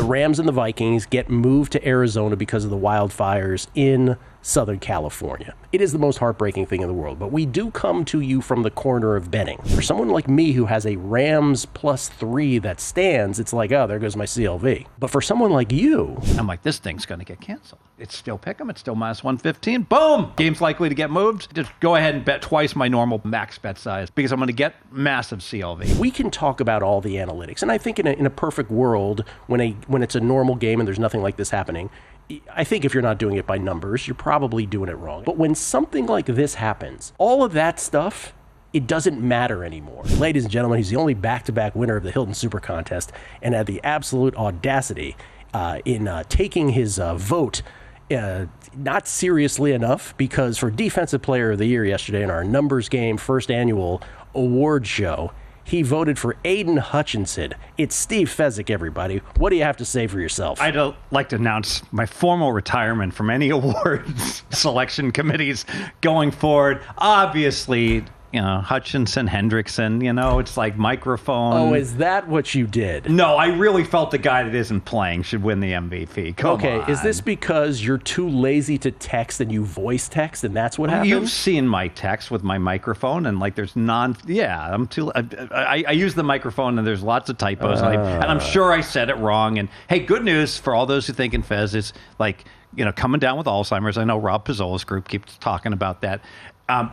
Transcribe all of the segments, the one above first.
Rams and the Vikings get moved to Arizona because of the wildfires in Southern California. It is the most heartbreaking thing in the world, but we do come to you from the corner of betting. For someone like me who has a Rams +3 that stands, it's like, oh, there goes my CLV. But for someone like you, I'm like, this thing's going to get canceled. It's still pick'em. It's still -115. Boom! Game's likely to get moved. Just go ahead and bet twice my normal max bet size because I'm going to get massive CLV. we can talk about all the analytics, and I think in a perfect world, when it's a normal game and there's nothing like this happening, I think if you're not doing it by numbers, you're probably doing it wrong. But when something like this happens, all of that stuff, it doesn't matter anymore. Ladies and gentlemen, he's the only back-to-back winner of the Hilton Super Contest and had the absolute audacity in taking his vote not seriously enough, because for Defensive Player of the Year yesterday in our numbers game first annual award show, he voted for Aiden Hutchinson. It's Steve Fezzik, everybody. What do you have to say for yourself? I'd like to announce my formal retirement from any awards selection committees going forward. Obviously, Hutchinson, Hendrickson, it's like microphone. Oh, is that what you did? No, I really felt the guy that isn't playing should win the MVP. Come on. Is this because you're too lazy to text and you voice text and that's what happened? You've seen my text with my microphone and there's I'm too, I use the microphone and there's lots of typos and I'm sure I said it wrong. And hey, good news for all those who think in Fez is coming down with Alzheimer's. I know Rob Pizzola's group keeps talking about that.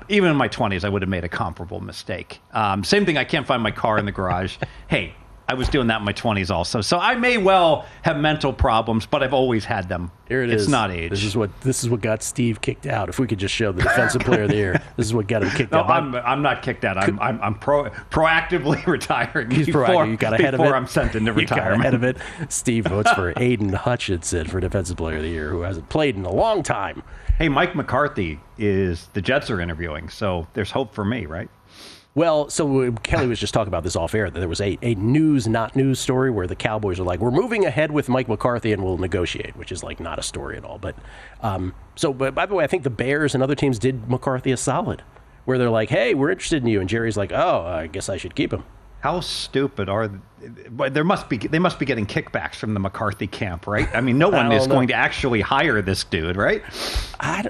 Even in my 20s, I would have made a comparable mistake. Same thing, I can't find my car in the garage. Hey, I was doing that in my 20s also. So I may well have mental problems, but I've always had them. Here it is. It's not age. This is what got Steve kicked out. If we could just show the Defensive Player of the Year, this is what got him kicked out. I'm not kicked out. I'm proactively retiring. He's proactive. You got ahead of it before I'm sent into retirement. You got ahead of it. Steve votes for Aiden Hutchinson for Defensive Player of the Year, who hasn't played in a long time. Hey, Mike McCarthy the Jets are interviewing, so there's hope for me, right? Well, so Kelly was just talking about this off air, that there was a news, not news story where the Cowboys are like, we're moving ahead with Mike McCarthy and we'll negotiate, which is like not a story at all. But but by the way, I think the Bears and other teams did McCarthy a solid, where they're like, hey, we're interested in you. And Jerry's like, oh, I guess I should keep him. How stupid are they? They must be getting kickbacks from the McCarthy camp, right? I mean, no one is going to actually hire this dude, right?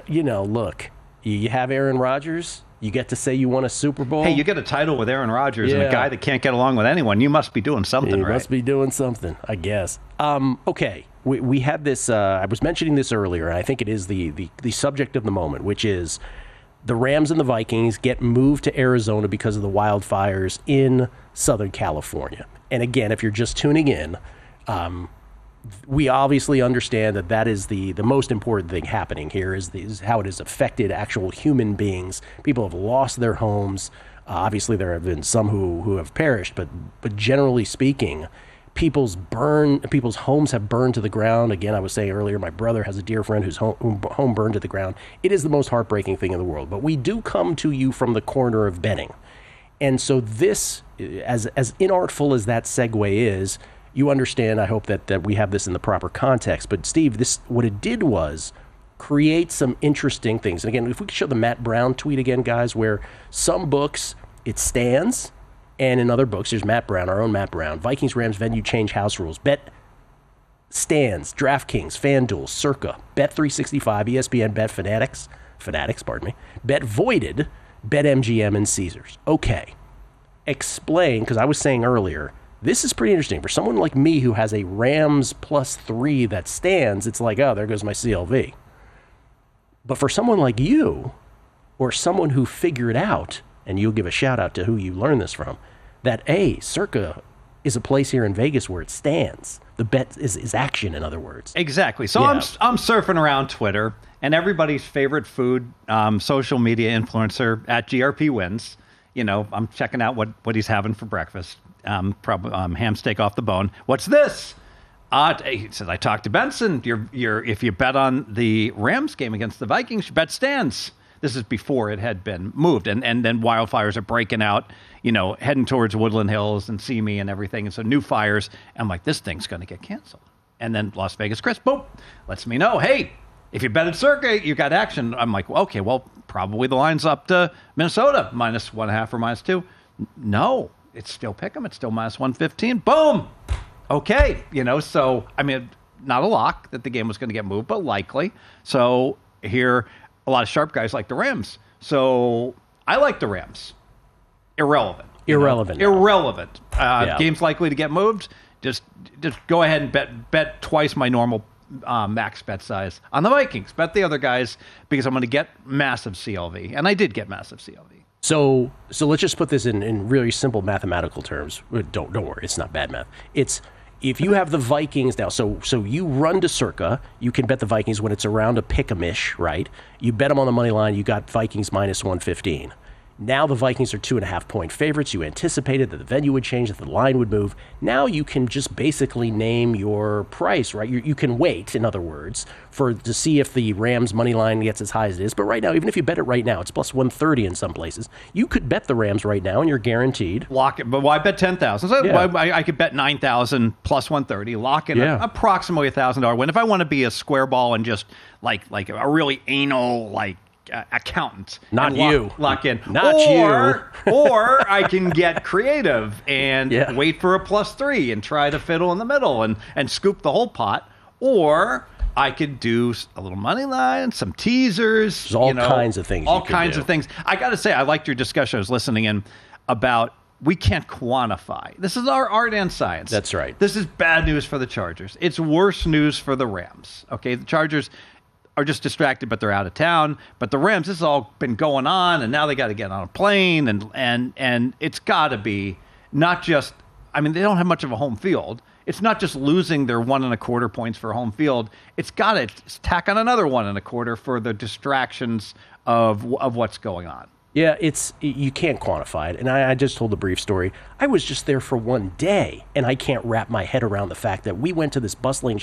Look, you have Aaron Rodgers. You get to say you won a Super Bowl. Hey, you get a title with Aaron Rodgers and a guy that can't get along with anyone. You must be doing something, right? You must be doing something, I guess. Okay, we had this. I was mentioning this earlier, and I think it is the subject of the moment, which is the Rams and the Vikings get moved to Arizona because of the wildfires in Southern California. And again, if you're just tuning in, we obviously understand that is the most important thing happening here is how it has affected actual human beings. People have lost their homes. Obviously, there have been some who have perished, but generally speaking, people's homes have burned to the ground. Again, I was saying earlier, my brother has a dear friend whose home burned to the ground. It is the most heartbreaking thing in the world. But we do come to you from the corner of betting. And so this, as inartful as that segue is, you understand, I hope that we have this in the proper context. But Steve, what it did was create some interesting things. And again, if we could show the Matt Brown tweet again, guys, where some books, it stands, and in other books, there's Matt Brown, our own Matt Brown, Vikings, Rams, venue change house rules, bet stands, DraftKings, FanDuel, Circa, Bet365, ESPN, Bet Fanatics, Bet Voided, Bet MGM, and Caesars. Okay, explain, because I was saying earlier, this is pretty interesting. For someone like me who has a Rams +3 that stands, it's like, oh, there goes my CLV. But for someone like you, or someone who figured out, and you'll give a shout out to who you learned this from, that Circa is a place here in Vegas where it stands. The bet is action, in other words. Exactly. So yeah. I'm surfing around Twitter, and everybody's favorite food social media influencer at GRP Wins. I'm checking out what he's having for breakfast. Probably ham steak off the bone. What's this? He says, I talked to Benson. If you bet on the Rams game against the Vikings, your bet stands. This is before it had been moved. And then wildfires are breaking out, heading towards Woodland Hills and Simi and everything. And so new fires. I'm like, this thing's going to get canceled. And then Las Vegas Chris, boom, lets me know, hey, if you bet at Circa, you got action. I'm like, okay, well, probably the line's up to Minnesota, -1.5 or -2. No. It's still pick'em. It's still -115. Boom! okay, so, I mean, not a lock that the game was going to get moved, but likely. So here, a lot of sharp guys like the Rams. So I like the Rams. Irrelevant. Irrelevant. Irrelevant. Game's likely to get moved. Just go ahead and bet twice my normal max bet size on the Vikings. Bet the other guys because I'm going to get massive CLV. And I did get massive CLV. So let's just put this in really simple mathematical terms. Don't worry, it's not bad math. It's if you have the Vikings now, so you run to Circa, you can bet the Vikings when it's around a pick-em-ish, right? You bet them on the money line, you got Vikings minus 115. Now the Vikings are 2.5-point favorites. You anticipated that the venue would change, that the line would move. Now you can just basically name your price, right? You can wait, in other words, to see if the Rams money line gets as high as it is. But right now, even if you bet it right now, it's plus 130 in some places. You could bet the Rams right now, and you're guaranteed. Lock it. But why bet 10,000? So Yeah. I could bet 9,000 plus 130. Lock in approximately $1,000 win. If I want to be a square ball and just like a really anal accountant. Not and you. Lock in. Not you. Or I can get creative and wait for a +3 and try to fiddle in the middle and scoop the whole pot. Or I could do a little money line, some teasers. There's all kinds of things. All kinds of things. I got to say, I liked your discussion. I was listening in about we can't quantify. This is our art and science. That's right. This is bad news for the Chargers. It's worse news for the Rams. Okay, the Chargers are just distracted, but they're out of town. But the Rams, this has all been going on, and now they got to get on a plane, and it's got to be not just. I mean, they don't have much of a home field. It's not just losing their 1.25 points for home field. It's got to tack on another 1.25 for the distractions of what's going on. Yeah, you can't quantify it. And I just told a brief story. I was just there for one day, and I can't wrap my head around the fact that we went to this bustling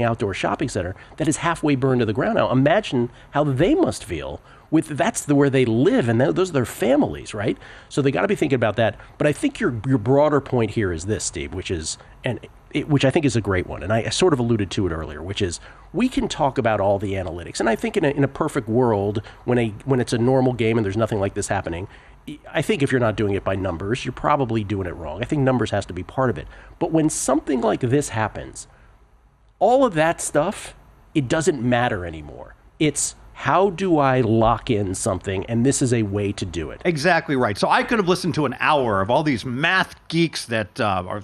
outdoor shopping center that is halfway burned to the ground now. Imagine how they must feel. That's where they live, and those are their families, right? So they got to be thinking about that. But I think your broader point here is this, Steve, which I think is a great one, and I sort of alluded to it earlier, which is we can talk about all the analytics, and I think in a perfect world, when it's a normal game and there's nothing like this happening, I think if you're not doing it by numbers, you're probably doing it wrong. I think numbers has to be part of it. But when something like this happens, all of that stuff, it doesn't matter anymore. It's how do I lock in something, and this is a way to do it. Exactly right. So I could have listened to an hour of all these math geeks that are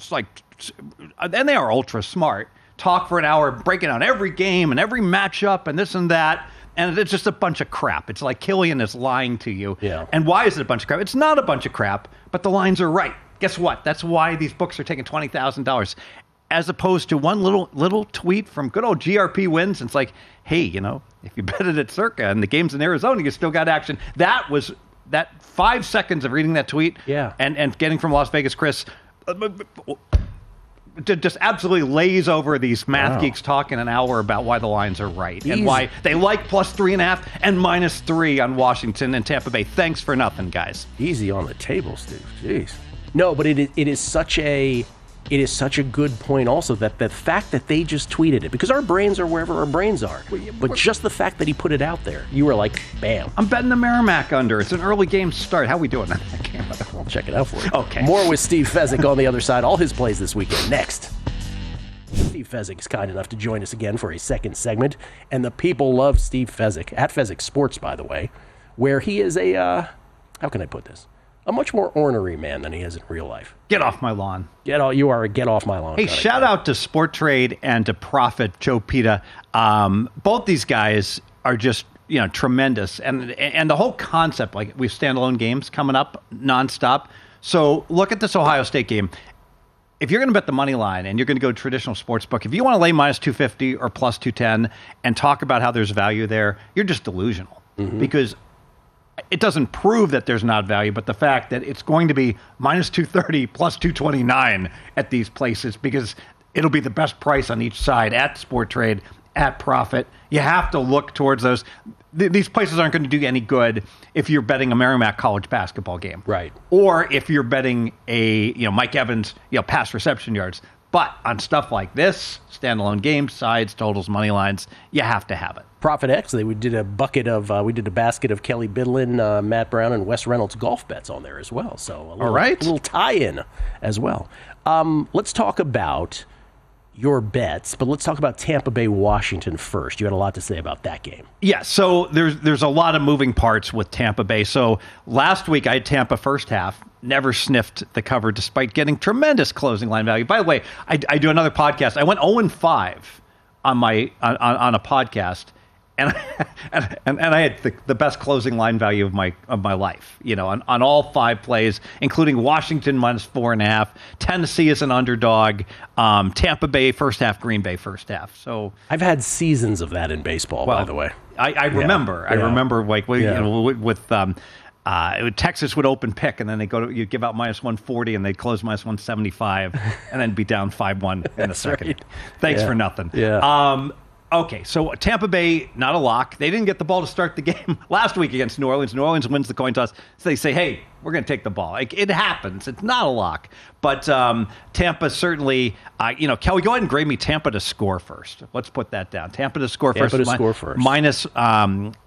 and they are ultra smart, talk for an hour, breaking down every game and every matchup and this and that, and it's just a bunch of crap. It's like Killian is lying to you. Yeah. And why is it a bunch of crap? It's not a bunch of crap, but the lines are right. Guess what? That's why these books are taking $20,000. As opposed to one little tweet from good old GRP Wins. It's like, hey, if you bet it at Circa and the game's in Arizona, you still got action. That 5 seconds of reading that tweet and getting from Las Vegas Chris just absolutely lays over these math geeks talking an hour about why the lines are right and why they like +3.5 and -3 on Washington and Tampa Bay. Thanks for nothing, guys. Easy on the table, Steve. Jeez. No, but it is such a good point also that the fact that they just tweeted it, because our brains are wherever our brains are, but just the fact that he put it out there, you were like, bam. I'm betting the Merrimack under. It's an early game start. How we doing on that game? I'll check it out for you. Okay. More with Steve Fezzik on the other side. All his plays this weekend. Next. Steve Fezzik is kind enough to join us again for a second segment, and the people love Steve Fezzik, at Fezzik Sports, by the way, where he is how can I put this? A much more ornery man than he is in real life. Get off my lawn. You are a get off my lawn. Hey, shout out to Sport Trade and to Profit, Joe Pita. Both these guys are just tremendous, and the whole concept, like we have standalone games coming up nonstop. So look at this Ohio State game. If you're going to bet the money line and you're going to go traditional sports book, if you want to lay -250 or +210 and talk about how there's value there, you're just delusional because it doesn't prove that there's not value, but the fact that it's going to be -230 +229 at these places because it'll be the best price on each side at Sport Trade, at Profit. You have to look towards those. These places aren't going to do you any good if you're betting a Merrimack college basketball game. Right. Or if you're betting a Mike Evans pass reception yards. But on stuff like this, standalone games, sides, totals, money lines, you have to have it. Profit X, we did a basket of Kelly Bidlin, Matt Brown, and Wes Reynolds golf bets on there as well. So a little tie-in as well. Let's talk about your bets, but let's talk about Tampa Bay, Washington first. You had a lot to say about that game. Yeah, so there's a lot of moving parts with Tampa Bay. So last week I had Tampa first half, never sniffed the cover despite getting tremendous closing line value. By the way, I do another podcast. I went 0-5 on a podcast. And I had the best closing line value of my life, on all 5 plays, including Washington -4.5, Tennessee as an underdog, Tampa Bay first half, Green Bay first half. So I've had seasons of that in baseball, by the way. I remember. I remember with Texas would open pick, and then you give out -140, and they'd close -175, and then be down 5-1 in the second. Right. Thanks for nothing. Yeah. Okay, so Tampa Bay, not a lock. They didn't get the ball to start the game last week against New Orleans. New Orleans wins the coin toss. So they say, hey, we're going to take the ball. It happens. It's not a lock. But Tampa certainly, Kelly, go ahead and grade me Tampa to score first. Let's put that down. Tampa to score first. Minus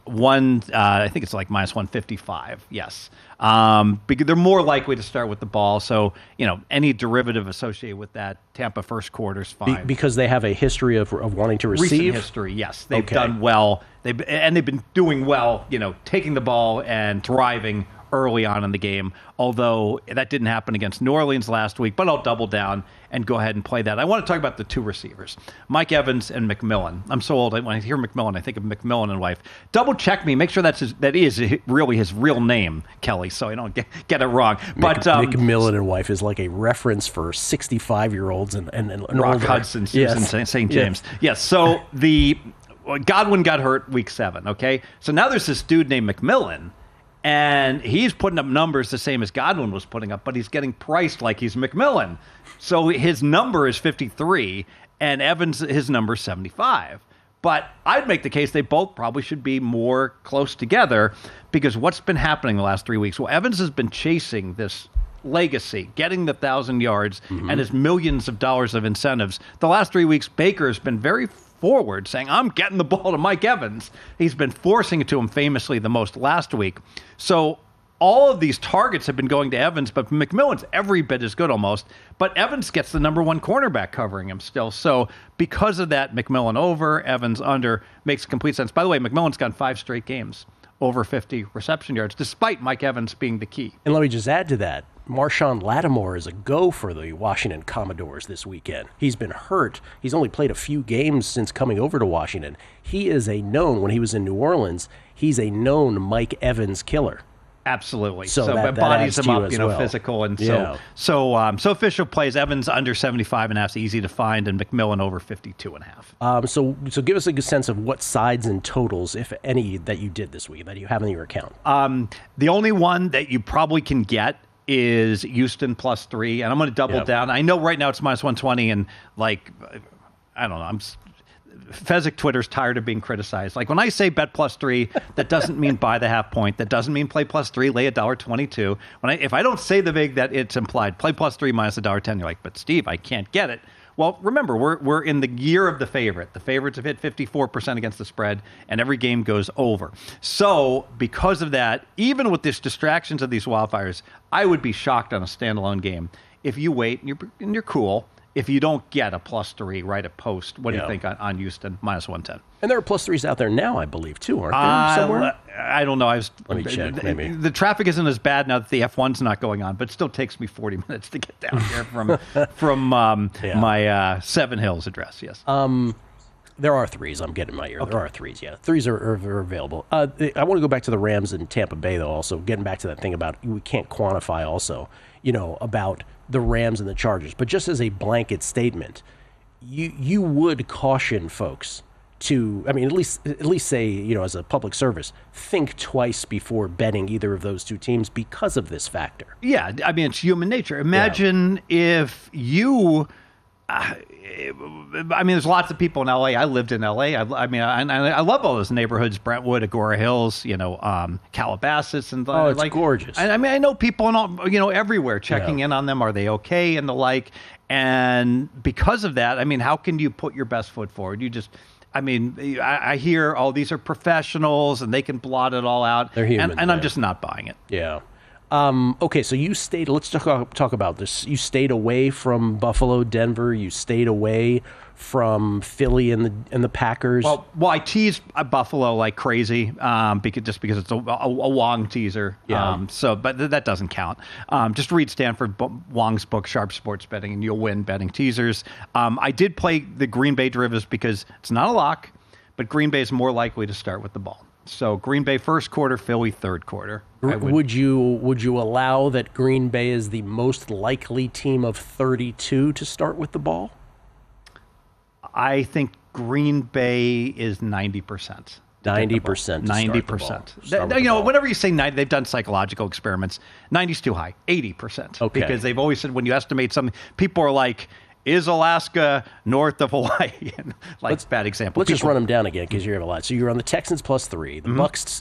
one, I think it's like -155. Yes. Because they're more likely to start with the ball. So, any derivative associated with that, Tampa first quarter's fine. Because they have a history of wanting to receive? Recent history, yes. They've done well. They've been doing well, taking the ball and thriving early on in the game, although that didn't happen against New Orleans last week, but I'll double down and go ahead and play that. I want to talk about the 2 receivers, Mike Evans and McMillan. I'm so old, when I hear McMillan, I think of McMillan and wife. Double check me, make sure that is really his real name, Kelly, so I don't get it wrong. But McMillan and wife is like a reference for 65-year-olds and Rock older. Hudson, Susan St. James. Yes, so Godwin got hurt week 7, okay? So now there's this dude named McMillan, and he's putting up numbers the same as Godwin was putting up, but he's getting priced like he's McMillan. So his number is 53, and Evans, his number is 75. But I'd make the case they both probably should be more close together, because what's been happening the last 3 weeks? Well, Evans has been chasing this legacy, getting the 1,000 yards and his millions of dollars of incentives. The last 3 weeks, Baker has been very forward, saying, I'm getting the ball to Mike Evans. He's been forcing it to him famously the most last week. So all of these targets have been going to Evans, but McMillan's every bit as good almost. But Evans gets the number 1 cornerback covering him still. So because of that, McMillan over, Evans under makes complete sense. By the way, McMillan's got 5 straight games over 50 reception yards, despite Mike Evans being the key. And let me just add to that. Marshawn Lattimore is a go for the Washington Commodores this weekend. He's been hurt. He's only played a few games since coming over to Washington. He is when he was in New Orleans, he's a known Mike Evans killer. Absolutely. So that bodies him up, well. physical. And so official plays Evans under 75.5 is easy to find, and McMillan over 52.5. So give us a good sense of what sides and totals, if any, that you did this week, that you have in your account. The only one that you probably can get is Houston +3, and I'm going to double down. I know right now it's -120, and I don't know, Fezzik Twitter's tired of being criticized. Like when I say bet +3, that doesn't mean buy the half point. That doesn't mean play +3, lay $1.22. If I don't say the vig that it's implied, play +3 minus $1.10. You're like, but Steve, I can't get it. Well, remember, we're in the year of the favorite. The favorites have hit 54% against the spread, and every game goes over. So because of that, even with these distractions of these wildfires, I would be shocked on a standalone game if you wait and you're cool. If you don't get a +3 right at post, what do you think on Houston -110? And there are +3s out there now, I believe, too, aren't there? Somewhere? I don't know. Let me check. Maybe the traffic isn't as bad now that the F1's not going on, but it still takes me 40 minutes to get down here from my Seven Hills address. Yes. There are 3s. I'm getting my ear. Okay. There are 3s. Yeah, 3s are available. I want to go back to the Rams in Tampa Bay, though. Also, getting back to that thing about we can't quantify. Also, about the Rams and the Chargers, but just as a blanket statement, you would caution folks to, at least say, as a public service, think twice before betting either of those two teams because of this factor. Yeah, it's human nature. Imagine if you. There's lots of people in LA. I lived in LA. I love all those neighborhoods: Brentwood, Agora Hills, Calabasas, and it's gorgeous. I know people in all, everywhere checking in on them. Are they okay and the like? And because of that, I mean, how can you put your best foot forward? I hear, oh, these are professionals and they can blot it all out. They're human. And I'm just not buying it. Yeah. Okay, so you stayed, let's talk about this. You stayed away from Buffalo, Denver. You stayed away from Philly and the Packers. Well, I teased Buffalo like crazy because it's a Wong teaser. Yeah. But that doesn't count. Just read Stanford Wong's book, Sharp Sports Betting, and you'll win betting teasers. I did play the Green Bay derivatives because it's not a lock, but Green Bay is more likely to start with the ball. So Green Bay first quarter, Philly third quarter. Would you allow that Green Bay is the most likely team of 32 to start with the ball? I think Green Bay is 90%. 90%. 90%. Whenever you say 90, they've done psychological experiments. 90's too high. 80%. Okay. Because they've always said when you estimate something, people are like, is Alaska north of Hawaii? Bad example. Let's just run them down again because you have a lot. So you're on the Texans +3,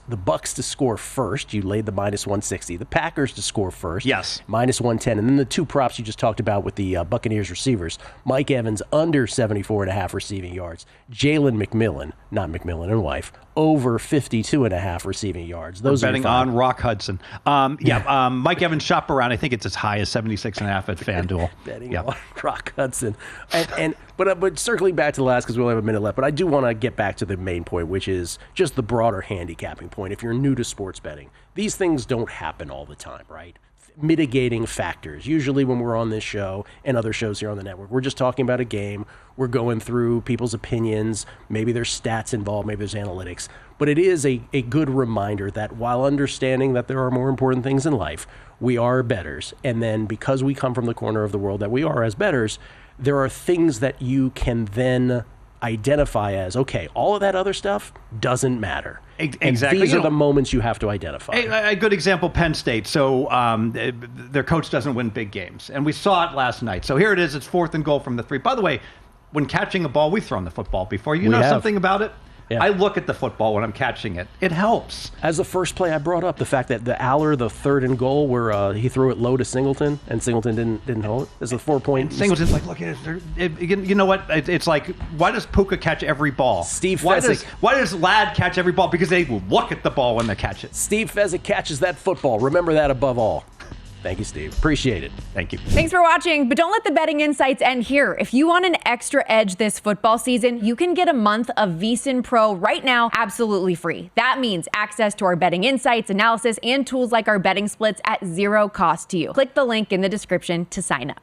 the Bucks to score first. You laid the -160. The Packers to score first. Yes. -110. And then the two props you just talked about with the Buccaneers receivers. Mike Evans under 74.5 receiving yards. Jalen McMillan, not McMillan and wife, over 52.5 receiving yards. Those We're are betting on Rock Hudson. Mike Evans shop around. I think it's as high as 76.5 at FanDuel. Betting on Rock Hudson. But circling back to the last, because we only have a minute left, but I do want to get back to the main point, which is just the broader handicapping point. If you're new to sports betting, these things don't happen all the time, right? Mitigating factors. Usually when we're on this show and other shows here on the network, we're just talking about a game. We're going through people's opinions. Maybe there's stats involved. Maybe there's analytics. But it is a good reminder that while understanding that there are more important things in life, we are bettors. And then because we come from the corner of the world that we are as bettors, there are things that you can then identify as, okay, all of that other stuff doesn't matter. Exactly. And these are the moments you have to identify. A good example, Penn State. So their coach doesn't win big games. And we saw it last night. So here it is. It's 4th and goal from the 3. By the way, when catching a ball, we've thrown the football before. You know something about it? Yeah. I look at the football when I'm catching it. It helps. As the first play I brought up, the fact that the Aller, the 3rd and goal, where he threw it low to Singleton, and Singleton didn't hold it. It's a 4-point. Singleton's like, look at it. You know what? It's like, why does Puka catch every ball? Steve Fezzik. Why does Ladd catch every ball? Because they look at the ball when they catch it. Steve Fezzik catches that football. Remember that above all. Thank you, Steve. Appreciate it. Thank you. Thanks for watching, but don't let the betting insights end here. If you want an extra edge this football season, you can get a month of VSiN Pro right now, absolutely free. That means access to our betting insights, analysis, and tools like our betting splits at 0 cost to you. Click the link in the description to sign up.